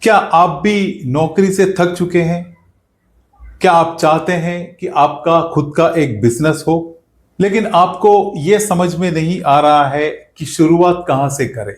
क्या आप भी नौकरी से थक चुके हैं? क्या आप चाहते हैं कि आपका खुद का एक बिजनेस हो, लेकिन आपको यह समझ में नहीं आ रहा है कि शुरुआत कहां से करें,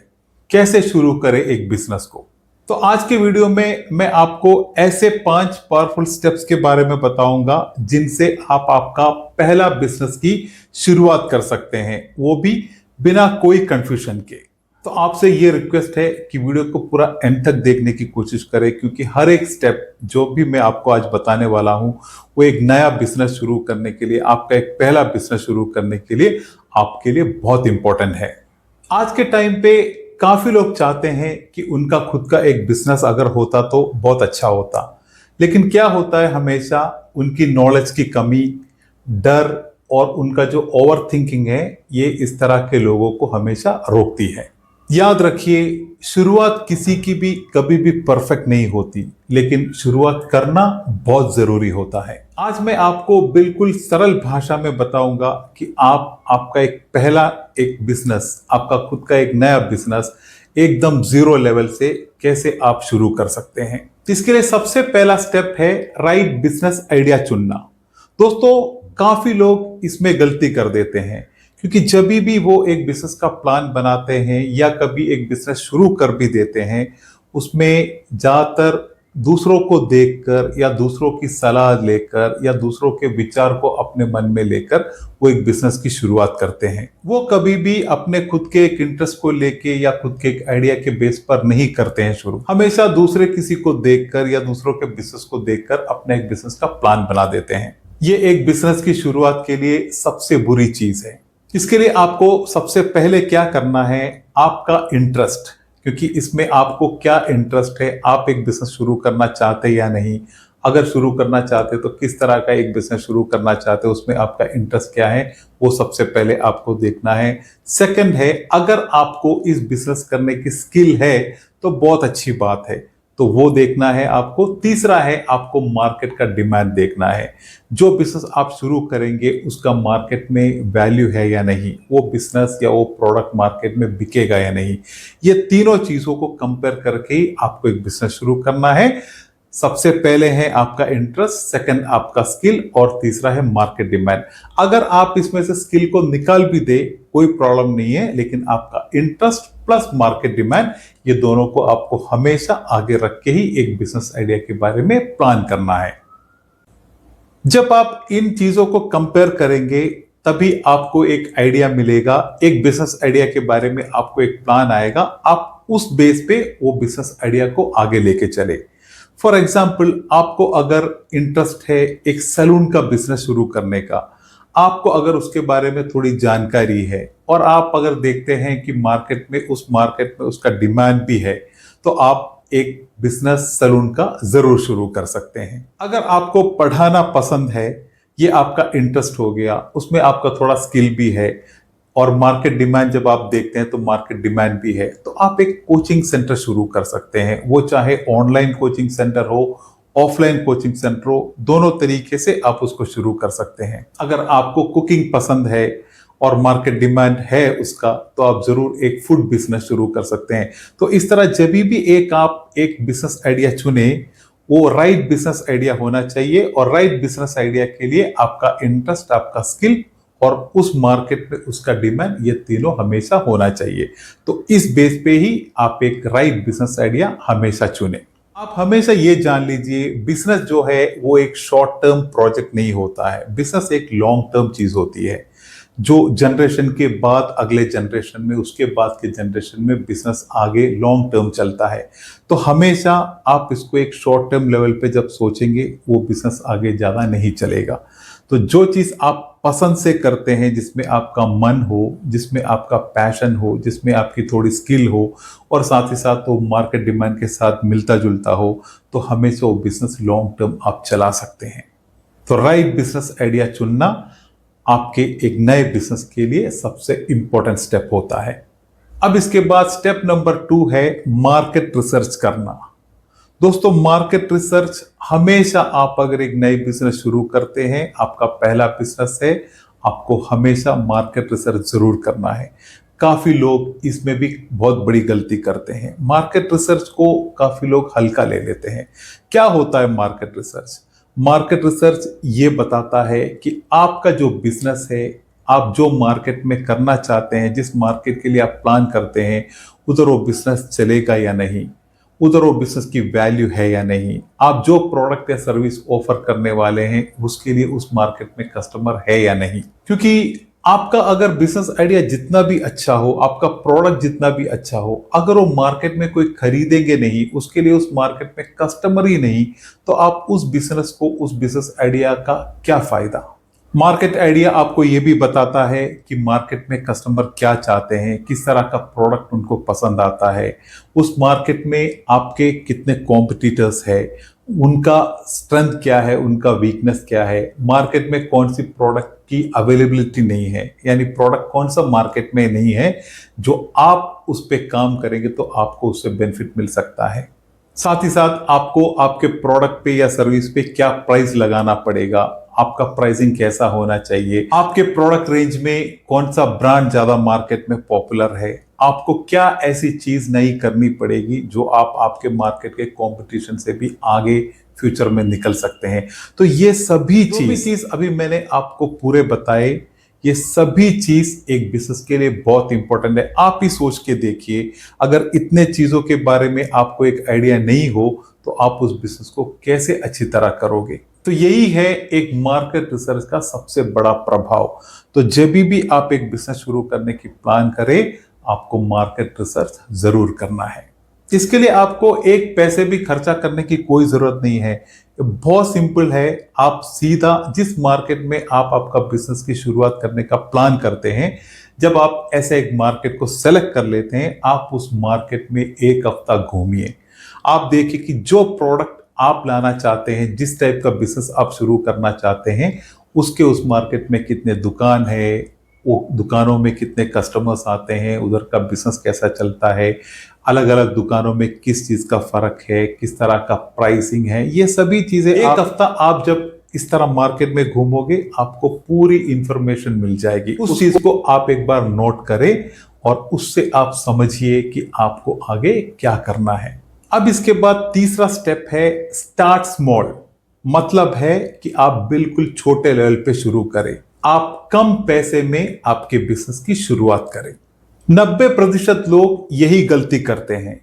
कैसे शुरू करें एक बिजनेस को? तो आज के वीडियो में मैं आपको ऐसे 5 पावरफुल स्टेप्स के बारे में बताऊंगा जिनसे आप आपका पहला बिजनेस की शुरुआत कर सकते हैं, वो भी बिना कोई कंफ्यूजन के। तो आपसे ये रिक्वेस्ट है कि वीडियो को पूरा एंड तक देखने की कोशिश करें, क्योंकि हर एक स्टेप जो भी मैं आपको आज बताने वाला हूं वो एक नया बिजनेस शुरू करने के लिए, आपका एक पहला बिजनेस शुरू करने के लिए आपके लिए बहुत इंपॉर्टेंट है। आज के टाइम पे काफी लोग चाहते हैं कि उनका खुद का एक बिजनेस अगर होता तो बहुत अच्छा होता, लेकिन क्या होता है, हमेशा उनकी नॉलेज की कमी, डर और उनका जो ओवर थिंकिंग है, ये इस तरह के लोगों को हमेशा रोकती है। याद रखिए, शुरुआत किसी की भी कभी भी परफेक्ट नहीं होती, लेकिन शुरुआत करना बहुत जरूरी होता है। आज मैं आपको बिल्कुल सरल भाषा में बताऊंगा कि आप आपका एक पहला एक बिजनेस, आपका खुद का एक नया बिजनेस एकदम जीरो लेवल से कैसे आप शुरू कर सकते हैं। इसके लिए सबसे पहला स्टेप है राइट बिजनेस आइडिया चुनना। दोस्तों, काफी लोग इसमें गलती कर देते हैं, क्योंकि जब भी वो एक बिजनेस का प्लान बनाते हैं या कभी एक बिजनेस शुरू कर भी देते हैं, उसमें ज्यादातर दूसरों को देखकर या दूसरों की सलाह लेकर या दूसरों के विचार को अपने मन में लेकर वो एक बिजनेस की शुरुआत करते हैं। वो कभी भी अपने खुद के एक इंटरेस्ट को लेके या खुद के एक आइडिया के बेस पर नहीं करते हैं शुरू। हमेशा दूसरे किसी को देखकर या दूसरों के बिजनेस को देखकर अपने एक बिजनेस का प्लान बना देते हैं। ये एक बिजनेस की शुरुआत के लिए सबसे बुरी चीज है। इसके लिए आपको सबसे पहले क्या करना है, आपका इंटरेस्ट, क्योंकि इसमें आपको क्या इंटरेस्ट है, आप एक बिजनेस शुरू करना चाहते या नहीं, अगर शुरू करना चाहते तो किस तरह का एक बिजनेस शुरू करना चाहते, उसमें आपका इंटरेस्ट क्या है, वो सबसे पहले आपको देखना है। सेकंड है, अगर आपको इस बिजनेस करने की स्किल है तो बहुत अच्छी बात है, तो वो देखना है आपको। तीसरा है, आपको मार्केट का डिमांड देखना है। जो बिजनेस आप शुरू करेंगे उसका मार्केट में वैल्यू है या नहीं, वो बिजनेस या वो प्रोडक्ट मार्केट में बिकेगा या नहीं। ये तीनों चीजों को कंपेयर करके ही आपको एक बिजनेस शुरू करना है। सबसे पहले है आपका इंटरेस्ट, सेकंड आपका स्किल और तीसरा है मार्केट डिमांड। अगर आप इसमें से स्किल को निकाल भी दे कोई प्रॉब्लम नहीं है, लेकिन आपका इंटरेस्ट प्लस मार्केट डिमांड, ये दोनों को आपको हमेशा आगे रख के ही एक बिजनेस आइडिया के बारे में प्लान करना है। जब आप इन चीजों को कंपेयर करेंगे तभी आपको एक आइडिया मिलेगा, एक बिजनेस आइडिया के बारे में आपको एक प्लान आएगा, आप उस बेस पे वो बिजनेस आइडिया को आगे लेके चले। फॉर एग्जाम्पल, आपको अगर इंटरेस्ट है एक सैलून का बिजनेस शुरू करने का, आपको अगर उसके बारे में थोड़ी जानकारी है और आप अगर देखते हैं कि उस मार्केट में उसका डिमांड भी है, तो आप एक बिजनेस सैलून का जरूर शुरू कर सकते हैं। अगर आपको पढ़ाना पसंद है, ये आपका इंटरेस्ट हो गया, उसमें आपका थोड़ा स्किल भी है और मार्केट डिमांड जब आप देखते हैं तो मार्केट डिमांड भी है, तो आप एक कोचिंग सेंटर शुरू कर सकते हैं। वो चाहे ऑनलाइन कोचिंग सेंटर हो, ऑफलाइन कोचिंग सेंटर हो, दोनों तरीके से आप उसको शुरू कर सकते हैं। अगर आपको कुकिंग पसंद है और मार्केट डिमांड है उसका, तो आप जरूर एक फूड बिजनेस शुरू कर सकते हैं। तो इस तरह जब भी आप एक बिजनेस आइडिया चुने, वो राइट बिजनेस आइडिया होना चाहिए, और राइट बिजनेस आइडिया के लिए आपका इंटरेस्ट, आपका स्किल और उस मार्केट में उसका डिमांड, ये तीनों हमेशा होना चाहिए। तो इस बेस पे ही आप एक राइट बिजनेस आइडिया हमेशा चुने। आप हमेशा ये जान लीजिए, बिजनेस जो है वो एक शॉर्ट टर्म प्रोजेक्ट नहीं होता है, बिजनेस एक लॉन्ग टर्म चीज होती है, जो जनरेशन के बाद अगले जनरेशन में, उसके बाद के जनरेशन में बिजनेस आगे लॉन्ग टर्म चलता है। तो हमेशा आप इसको एक शॉर्ट टर्म लेवल पे जब सोचेंगे, वो बिजनेस आगे ज्यादा नहीं चलेगा। तो जो चीज आप पसंद से करते हैं, जिसमें आपका मन हो, जिसमें आपका पैशन हो, जिसमें आपकी थोड़ी स्किल हो और साथ ही साथ वो मार्केट डिमांड के साथ मिलता जुलता हो, तो हमेशा वो बिजनेस लॉन्ग टर्म आप चला सकते हैं। तो राइट बिजनेस आइडिया चुनना आपके एक नए बिजनेस के लिए सबसे इंपॉर्टेंट स्टेप होता है। अब इसके बाद स्टेप नंबर 2 है मार्केट रिसर्च करना। दोस्तों, मार्केट रिसर्च हमेशा, आप अगर एक नई बिजनेस शुरू करते हैं, आपका पहला बिजनेस है, आपको हमेशा मार्केट रिसर्च जरूर करना है। काफी लोग इसमें भी बहुत बड़ी गलती करते हैं। मार्केट रिसर्च को काफी लोग हल्का ले लेते हैं। क्या होता है मार्केट रिसर्च? मार्केट रिसर्च ये बताता है कि आपका जो बिजनेस है, आप जो मार्केट में करना चाहते हैं, जिस मार्केट के लिए आप प्लान करते हैं, उधर वो बिजनेस चलेगा या नहीं, उधर वो बिजनेस की वैल्यू है या नहीं, आप जो प्रोडक्ट या सर्विस ऑफर करने वाले हैं उसके लिए उस मार्केट में कस्टमर है या नहीं। क्योंकि आपका अगर बिजनेस आइडिया जितना भी अच्छा हो, आपका प्रोडक्ट जितना भी अच्छा हो, अगर वो मार्केट में कोई खरीदेंगे नहीं, उसके लिए उस मार्केट में कस्टमर ही नहीं, तो आप उस बिजनेस को, उस बिजनेस आइडिया का क्या फायदा। मार्केट आइडिया आपको यह भी बताता है कि मार्केट में कस्टमर क्या चाहते हैं, किस तरह का प्रोडक्ट उनको पसंद आता है, उस मार्केट में आपके कितने कॉम्पिटिटर्स है, उनका स्ट्रेंथ क्या है, उनका वीकनेस क्या है, मार्केट में कौन सी प्रोडक्ट की अवेलेबिलिटी नहीं है, यानी प्रोडक्ट कौन सा मार्केट में नहीं है जो आप उस पर काम करेंगे तो आपको उससे बेनिफिट मिल सकता है। साथ ही साथ आपको आपके प्रोडक्ट पे या सर्विस पे क्या प्राइस लगाना पड़ेगा, आपका प्राइसिंग कैसा होना चाहिए, आपके प्रोडक्ट रेंज में कौन सा ब्रांड ज्यादा मार्केट में पॉपुलर है, आपको क्या ऐसी चीज नहीं करनी पड़ेगी जो आप आपके मार्केट के कंपटीशन से भी आगे फ्यूचर में निकल सकते हैं। तो ये सभी चीज अभी मैंने आपको पूरे बताए, ये सभी चीज एक बिजनेस के लिए बहुत इंपॉर्टेंट है। आप ही सोच के देखिए, अगर इतने चीजों के बारे में आपको एक आइडिया नहीं हो तो आप उस बिजनेस को कैसे अच्छी तरह करोगे। तो यही है एक मार्केट रिसर्च का सबसे बड़ा प्रभाव। तो जब भी आप एक बिजनेस शुरू करने की प्लान करें, आपको मार्केट रिसर्च जरूर करना है। इसके लिए आपको एक पैसे भी खर्चा करने की कोई जरूरत नहीं है, बहुत सिंपल है। आप सीधा जिस मार्केट में आप आपका बिजनेस की शुरुआत करने का प्लान करते हैं, जब आप ऐसे एक मार्केट को सेलेक्ट कर लेते हैं, आप उस मार्केट में एक हफ्ता घूमिए। आप देखिए कि जो प्रोडक्ट आप लाना चाहते हैं, जिस टाइप का बिजनेस आप शुरू करना चाहते हैं, उसके उस मार्केट में कितने दुकान है, वो दुकानों में कितने कस्टमर्स आते हैं, उधर का बिजनेस कैसा चलता है, अलग अलग दुकानों में किस चीज का फर्क है, किस तरह का प्राइसिंग है, ये सभी चीजें एक हफ्ता आप जब इस तरह मार्केट में घूमोगे, आपको पूरी इंफॉर्मेशन मिल जाएगी। उस चीज को आप एक बार नोट करें और उससे आप समझिए कि आपको आगे क्या करना है। अब इसके बाद तीसरा स्टेप है स्टार्ट स्मॉल। मतलब है कि आप बिल्कुल छोटे लेवल पे शुरू करें, आप कम पैसे में आपके बिजनेस की शुरुआत करें। 90% लोग यही गलती करते हैं,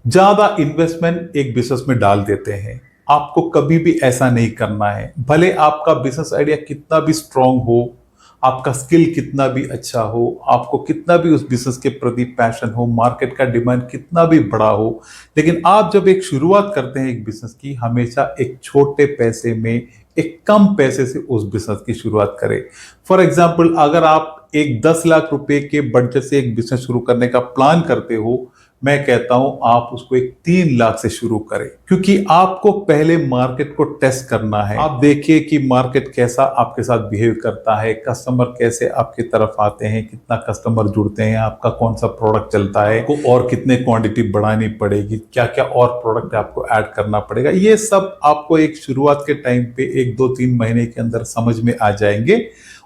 ज्यादा इन्वेस्टमेंट एक बिजनेस में डाल देते हैं। आपको कभी भी ऐसा नहीं करना है। भले आपका बिजनेस आइडिया कितना भी स्ट्रांग हो, आपका स्किल कितना भी अच्छा हो, आपको कितना भी उस बिजनेस के प्रति पैशन हो, मार्केट का डिमांड कितना भी बड़ा हो, लेकिन आप जब एक शुरुआत करते हैं एक बिजनेस की, हमेशा एक छोटे पैसे में, एक कम पैसे से उस बिजनेस की शुरुआत करें। फॉर एग्जाम्पल, अगर आप एक 10 लाख रुपए के बजट से एक बिजनेस शुरू करने का प्लान करते हो, मैं कहता हूं आप उसको एक 3 लाख से शुरू करें, क्योंकि आपको पहले मार्केट को टेस्ट करना है। आप देखिए कि मार्केट कैसा आपके साथ बिहेव करता है, कस्टमर कैसे आपकी तरफ आते हैं, कितना कस्टमर जुड़ते हैं, आपका कौन सा प्रोडक्ट चलता है, आपको और कितने क्वांटिटी बढ़ानी पड़ेगी, क्या क्या और प्रोडक्ट आपको ऐड करना पड़ेगा। ये सब आपको एक शुरुआत के टाइम पे 1-2-3 महीने के अंदर समझ में आ जाएंगे।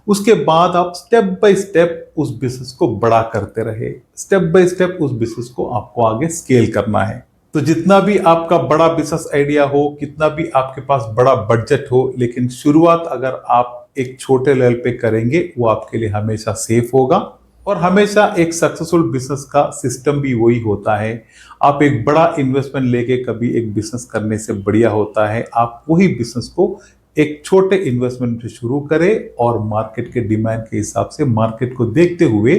उसके बाद आप स्टेप बाय स्टेप उस बिजनेस को बड़ा करते रहे। स्टेप बाय स्टेप उस बिजनेस को आपको आगे स्केल करना है। तो जितना भी आपका बड़ा बिजनेस आइडिया हो, कितना भी आपके पास बड़ा बजट हो, लेकिन शुरुआत अगर आप एक छोटे लेवल पे करेंगे, वो आपके लिए हमेशा सेफ होगा। और हमेशा एक सक्सेसफुल बिजनेस का सिस्टम भी वही होता है। आप एक बड़ा इन्वेस्टमेंट लेके कभी एक बिजनेस करने से बढ़िया होता है आप वही बिजनेस को एक छोटे इन्वेस्टमेंट से शुरू करें और मार्केट के डिमांड के हिसाब से, मार्केट को देखते हुए,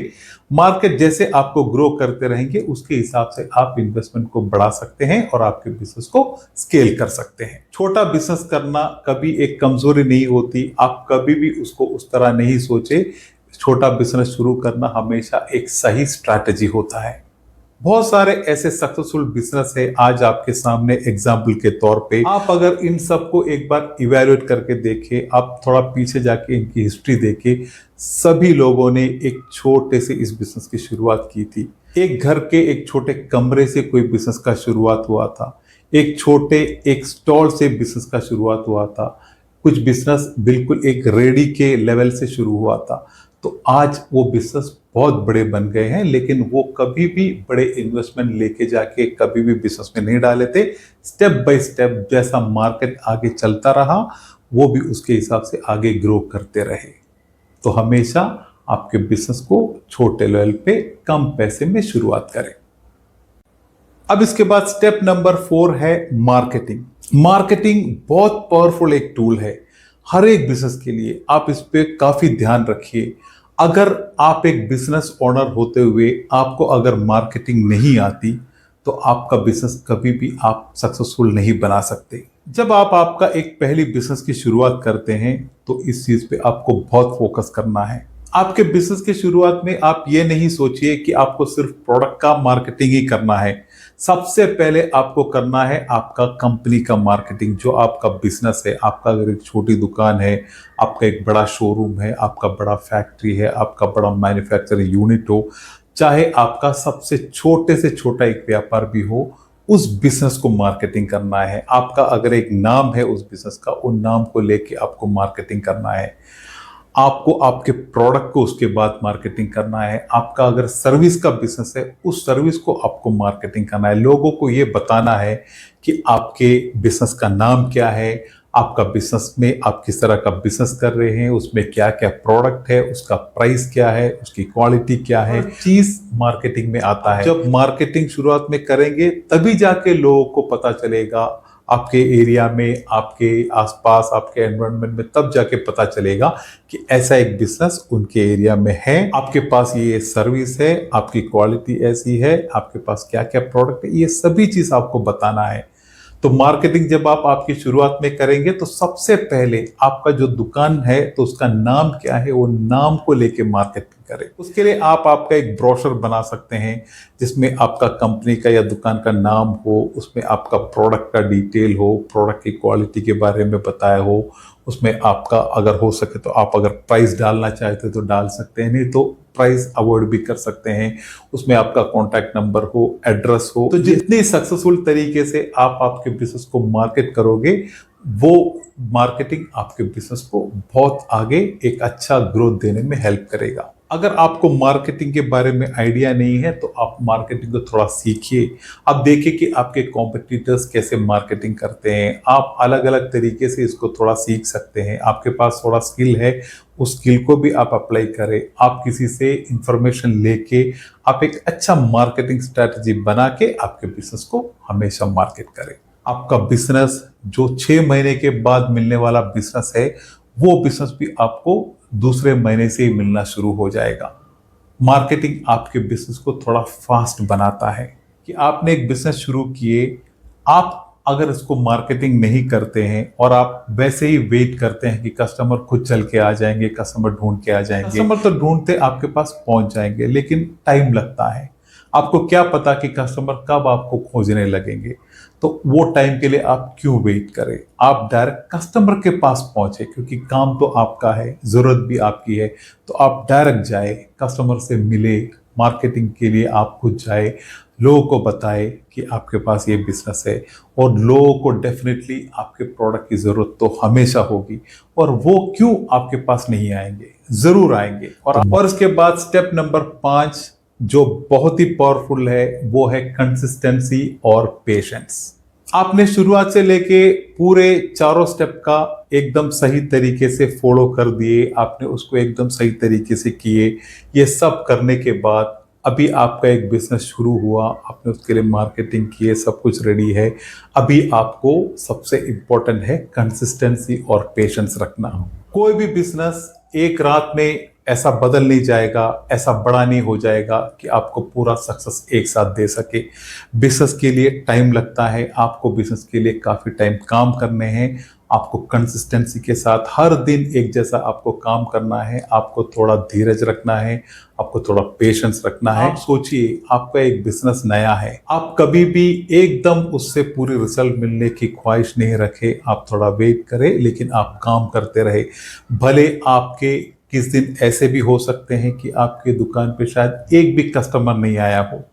मार्केट जैसे आपको ग्रो करते रहेंगे उसके हिसाब से आप इन्वेस्टमेंट को बढ़ा सकते हैं और आपके बिजनेस को स्केल कर सकते हैं। छोटा बिजनेस करना कभी एक कमजोरी नहीं होती, आप कभी भी उसको उस तरह नहीं सोचे। छोटा बिजनेस शुरू करना हमेशा एक सही स्ट्रैटेजी होता है। बहुत सारे ऐसे सक्सेसफुल बिजनेस है आज आपके सामने एग्जाम्पल के तौर पे। आप अगर इन सबको एक बार इवैल्यूएट करके देखें, आप थोड़ा पीछे जाके इनकी हिस्ट्री देखें, सभी लोगों ने एक छोटे से इस बिजनेस की शुरुआत की थी। एक घर के एक छोटे कमरे से कोई बिजनेस का शुरुआत हुआ था, एक छोटे एक स्टॉल से बिजनेस का शुरुआत हुआ था, कुछ बिजनेस बिल्कुल एक रेडी के लेवल से शुरू हुआ था। तो आज वो बिजनेस बहुत बड़े बन गए हैं, लेकिन वो कभी भी बड़े इन्वेस्टमेंट लेके जाके कभी भी बिजनेस में नहीं डाले थे। स्टेप बाय स्टेप जैसा मार्केट आगे चलता रहा, वो भी उसके हिसाब से आगे ग्रो करते रहे। तो हमेशा आपके बिजनेस को छोटे लेवल पे कम पैसे में शुरुआत करें। अब इसके बाद स्टेप नंबर 4 है मार्केटिंग। मार्केटिंग बहुत पावरफुल एक टूल है हर एक बिजनेस के लिए। आप इस पे काफी ध्यान रखिए। अगर आप एक बिजनेस ओनर होते हुए आपको अगर मार्केटिंग नहीं आती, तो आपका बिजनेस कभी भी आप सक्सेसफुल नहीं बना सकते। जब आप आपका एक पहली बिजनेस की शुरुआत करते हैं, तो इस चीज पे आपको बहुत फोकस करना है। आपके बिजनेस की शुरुआत में आप ये नहीं सोचिए कि आपको सिर्फ प्रोडक्ट का मार्केटिंग ही करना है। सबसे पहले आपको करना है आपका कंपनी का मार्केटिंग। जो आपका बिजनेस है, आपका अगर एक छोटी दुकान है, आपका एक बड़ा शोरूम है, आपका बड़ा फैक्ट्री है, आपका बड़ा मैन्युफैक्चरिंग यूनिट हो, चाहे आपका सबसे छोटे से छोटा एक व्यापार भी हो, उस बिजनेस को मार्केटिंग करना है। आपका अगर एक नाम है उस बिजनेस का, उन नाम को लेके आपको मार्केटिंग करना है। आपको आपके प्रोडक्ट को उसके बाद मार्केटिंग करना है। आपका अगर सर्विस का बिजनेस है, उस सर्विस को आपको मार्केटिंग करना है। लोगों को ये बताना है कि आपके बिजनेस का नाम क्या है, आपका बिजनेस में आप किस तरह का बिजनेस कर रहे हैं, उसमें क्या क्या प्रोडक्ट है, उसका प्राइस क्या है, उसकी क्वालिटी क्या है, चीज मार्केटिंग में आता है। जब मार्केटिंग शुरुआत में करेंगे तभी जाके लोगों को पता चलेगा, आपके एरिया में, आपके आसपास, आपके एनवायरनमेंट में, तब जाके पता चलेगा कि ऐसा एक बिजनेस उनके एरिया में है, आपके पास ये सर्विस है, आपकी क्वालिटी ऐसी है, आपके पास क्या क्या प्रोडक्ट है, ये सभी चीज आपको बताना है। तो मार्केटिंग जब आप आपकी शुरुआत में करेंगे, तो सबसे पहले आपका जो दुकान है तो उसका नाम क्या है, वो नाम को लेके मार्केटिंग करें। उसके लिए आप आपका एक ब्रोशर बना सकते हैं जिसमें आपका कंपनी का या दुकान का नाम हो, उसमें आपका प्रोडक्ट का डिटेल हो, प्रोडक्ट की क्वालिटी के बारे में बताया हो, उसमें आपका अगर हो सके तो आप अगर प्राइस डालना चाहते तो डाल सकते हैं, नहीं तो प्राइस अवॉइड भी कर सकते हैं। उसमें आपका कॉन्टैक्ट नंबर हो, एड्रेस हो। तो जितनी सक्सेसफुल तरीके से आप आपके बिजनेस को मार्केट करोगे, वो मार्केटिंग आपके बिजनेस को बहुत आगे एक अच्छा ग्रोथ देने में हेल्प करेगा। अगर आपको मार्केटिंग के बारे में आइडिया नहीं है, तो आप मार्केटिंग को थोड़ा सीखिए। आप देखिए कि आपके कॉम्पिटिटर्स कैसे मार्केटिंग करते हैं। आप अलग अलग तरीके से इसको थोड़ा सीख सकते हैं। आपके पास थोड़ा स्किल है, उस स्किल को भी आप अप्लाई करें। आप किसी से इंफॉर्मेशन लेके आप एक अच्छा मार्केटिंग स्ट्रेटजी बना के आपके बिजनेस को हमेशा मार्केट करें। आपका बिजनेस जो 6 महीने के बाद मिलने वाला बिजनेस है, वो बिजनेस भी आपको दूसरे महीने से ही मिलना शुरू हो जाएगा। मार्केटिंग आपके बिजनेस को थोड़ा फास्ट बनाता है। कि आपने एक बिजनेस शुरू किए, आप अगर इसको मार्केटिंग नहीं करते हैं और आप वैसे ही वेट करते हैं कि कस्टमर खुद चल के आ जाएंगे, कस्टमर ढूंढ के आ जाएंगे, कस्टमर तो ढूंढते आपके पास पहुंच जाएंगे, लेकिन टाइम लगता है। आपको क्या पता कि कस्टमर कब आपको खोजने लगेंगे। तो वो टाइम के लिए आप क्यों वेट करें, आप डायरेक्ट कस्टमर के पास पहुंचे, क्योंकि काम तो आपका है, जरूरत भी आपकी है। तो आप डायरेक्ट जाए, कस्टमर से मिले, मार्केटिंग के लिए आप खुद जाए, लोगों को बताए कि आपके पास ये बिजनेस है। और लोगों को डेफिनेटली आपके प्रोडक्ट की जरूरत तो हमेशा होगी, और वो क्यों आपके पास नहीं आएंगे, जरूर आएंगे। और इसके बाद स्टेप नंबर 5 जो बहुत ही पावरफुल है, वो है कंसिस्टेंसी और पेशेंस। आपने शुरुआत से लेके पूरे चारों स्टेप का एकदम सही तरीके से फॉलो कर दिए, आपने उसको एकदम सही तरीके से किए। ये सब करने के बाद अभी आपका एक बिजनेस शुरू हुआ, आपने उसके लिए मार्केटिंग की है, सब कुछ रेडी है। अभी आपको सबसे इंपॉर्टेंट है कंसिस्टेंसी और पेशेंस रखना। कोई भी बिजनेस एक रात में ऐसा बदल नहीं जाएगा, ऐसा बड़ा नहीं हो जाएगा कि आपको पूरा सक्सेस एक साथ दे सके। बिजनेस के लिए टाइम लगता है, आपको बिजनेस के लिए काफ़ी टाइम काम करने हैं। आपको कंसिस्टेंसी के साथ हर दिन एक जैसा आपको काम करना है, आपको थोड़ा धीरज रखना है, आपको थोड़ा पेशेंस रखना है। आप सोचिए, आपका एक बिजनेस नया है, आप कभी भी एकदम उससे पूरी रिजल्ट मिलने की ख्वाहिश नहीं रखे। आप थोड़ा वेट करें, लेकिन आप काम करते रहे। भले आपके किस दिन ऐसे भी हो सकते हैं कि आपके दुकान पे शायद एक भी कस्टमर नहीं आया हो,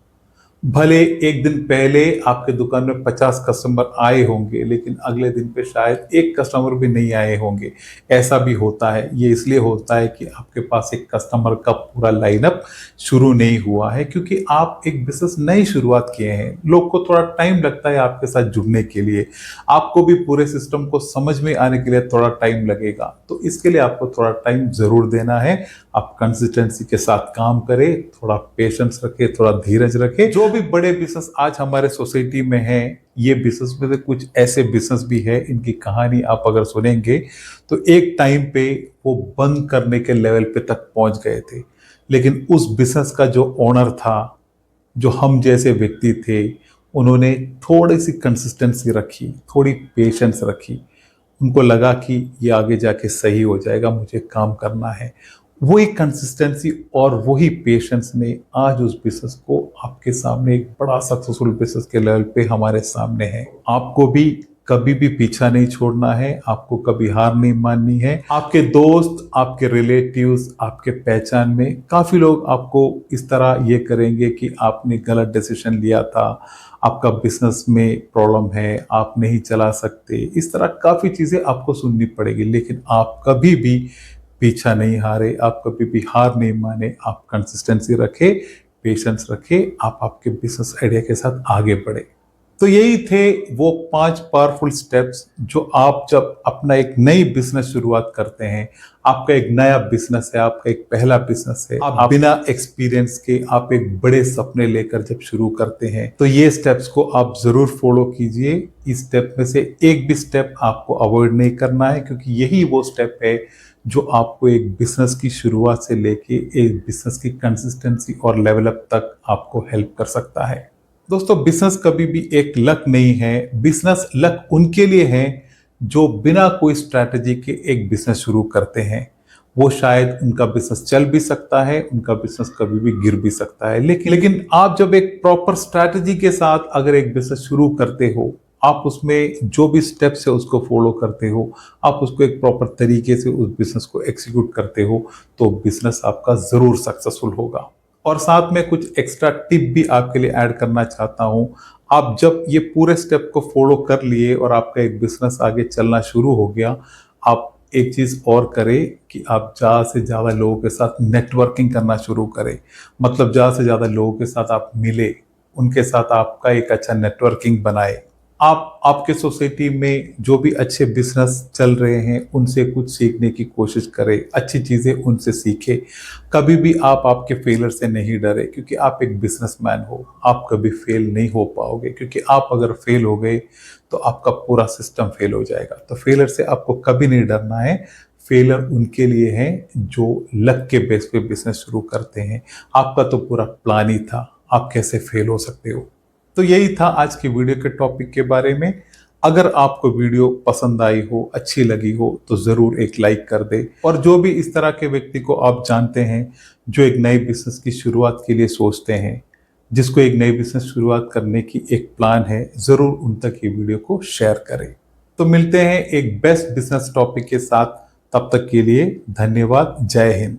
भले एक दिन पहले आपके दुकान में 50 कस्टमर आए होंगे, लेकिन अगले दिन पे शायद एक कस्टमर भी नहीं आए होंगे। ऐसा भी होता है। ये इसलिए होता है कि आपके पास एक कस्टमर का पूरा लाइनअप शुरू नहीं हुआ है, क्योंकि आप एक बिजनेस नई शुरुआत किए हैं। लोग को थोड़ा टाइम लगता है आपके साथ जुड़ने के लिए। आपको भी पूरे सिस्टम को समझ में आने के लिए थोड़ा टाइम लगेगा, तो इसके लिए आपको थोड़ा टाइम जरूर देना है। आप कंसिस्टेंसी के साथ काम करें, थोड़ा पेशेंस रखें, थोड़ा धीरज रखें। जो भी बड़े बिजनेस आज हमारे सोसाइटी में हैं, ये बिजनेस में से कुछ ऐसे बिजनेस भी है, इनकी कहानी आप अगर सुनेंगे तो एक टाइम पे वो बंद करने के लेवल पे तक पहुंच गए थे। लेकिन उस बिजनेस का जो ओनर था, जो हम जैसे व्यक्ति थे, उन्होंने थोड़ी सी कंसिस्टेंसी रखी, थोड़ी पेशेंस रखी। उनको लगा कि ये आगे जाके सही हो जाएगा, मुझे काम करना है। वही कंसिस्टेंसी और वही पेशेंस ने आज उस बिजनेस को आपके सामने एक बड़ा सक्सेसफुल बिजनेस के लेवल पे हमारे सामने है। आपको भी कभी भी पीछा नहीं छोड़ना है, आपको कभी हार नहीं माननी है। आपके दोस्त, आपके रिलेटिव्स, आपके पहचान में काफी लोग आपको इस तरह ये करेंगे कि आपने गलत डिसीजन लिया था, आपका बिजनेस में प्रॉब्लम है, आप नहीं चला सकते। इस तरह काफी चीजें आपको सुननी पड़ेगी, लेकिन आप कभी भी पीछा नहीं हारे, आप कभी भी हार नहीं माने। आप कंसिस्टेंसी रखे, पेशेंस रखे, आप आपके बिजनेस आइडिया के साथ आगे बढ़े। तो यही थे वो 5 पावरफुल स्टेप्स जो आप जब अपना एक नई बिजनेस शुरुआत करते हैं, आपका एक नया बिजनेस है, आपका एक पहला बिजनेस है, आप बिना एक्सपीरियंस के आप एक बड़े सपने लेकर जब शुरू करते हैं, तो ये स्टेप्स को आप जरूर फॉलो कीजिए। इस स्टेप में से एक भी स्टेप आपको अवॉइड नहीं करना है, क्योंकि यही वो स्टेप है जो आपको एक बिजनेस की शुरुआत से लेके एक बिजनेस की कंसिस्टेंसी और लेवल अप तक आपको हेल्प कर सकता है। दोस्तों, बिजनेस कभी भी एक लक नहीं है। बिजनेस लक उनके लिए है जो बिना कोई स्ट्रैटेजी के एक बिजनेस शुरू करते हैं। वो शायद उनका बिजनेस चल भी सकता है, उनका बिजनेस कभी भी गिर भी सकता है, लेकिन आप जब एक प्रॉपर स्ट्रैटेजी के साथ अगर एक बिजनेस शुरू करते हो, आप उसमें जो भी स्टेप्स है उसको फॉलो करते हो, आप उसको एक प्रॉपर तरीके से उस बिजनेस को एग्जीक्यूट करते हो, तो बिजनेस आपका जरूर सक्सेसफुल होगा। और साथ में कुछ एक्स्ट्रा टिप भी आपके लिए ऐड करना चाहता हूं। आप जब ये पूरे स्टेप को फॉलो कर लिए और आपका एक बिजनेस आगे चलना शुरू हो गया, आप एक चीज और करें कि आप ज्यादा से ज्यादा लोगों के साथ नेटवर्किंग करना शुरू करें। मतलब ज्यादा से ज्यादा लोगों के साथ आप मिले, उनके साथ आपका एक अच्छा नेटवर्किंग बनाए। आप आपके सोसाइटी में जो भी अच्छे बिजनेस चल रहे हैं उनसे कुछ सीखने की कोशिश करें, अच्छी चीजें उनसे सीखें। कभी भी आप आपके फेलियर से नहीं डरे, क्योंकि आप एक बिजनेसमैन हो। आप कभी फेल नहीं हो पाओगे, क्योंकि आप अगर फेल हो गए तो आपका पूरा सिस्टम फेल हो जाएगा। तो फेलियर से आपको कभी नहीं डरना है। फेलियर उनके लिए है जो लक के बेस पे बिजनेस शुरू करते हैं। आपका तो पूरा प्लान ही था, आप कैसे फेल हो सकते हो। तो यही था आज की वीडियो के टॉपिक के बारे में। अगर आपको वीडियो पसंद आई हो, अच्छी लगी हो, तो ज़रूर एक लाइक कर दे। और जो भी इस तरह के व्यक्ति को आप जानते हैं जो एक नए बिजनेस की शुरुआत के लिए सोचते हैं, जिसको एक नई बिजनेस शुरुआत करने की एक प्लान है, ज़रूर उन तक ये वीडियो को शेयर करें। तो मिलते हैं एक बेस्ट बिजनेस टॉपिक के साथ। तब तक के लिए धन्यवाद। जय हिंद।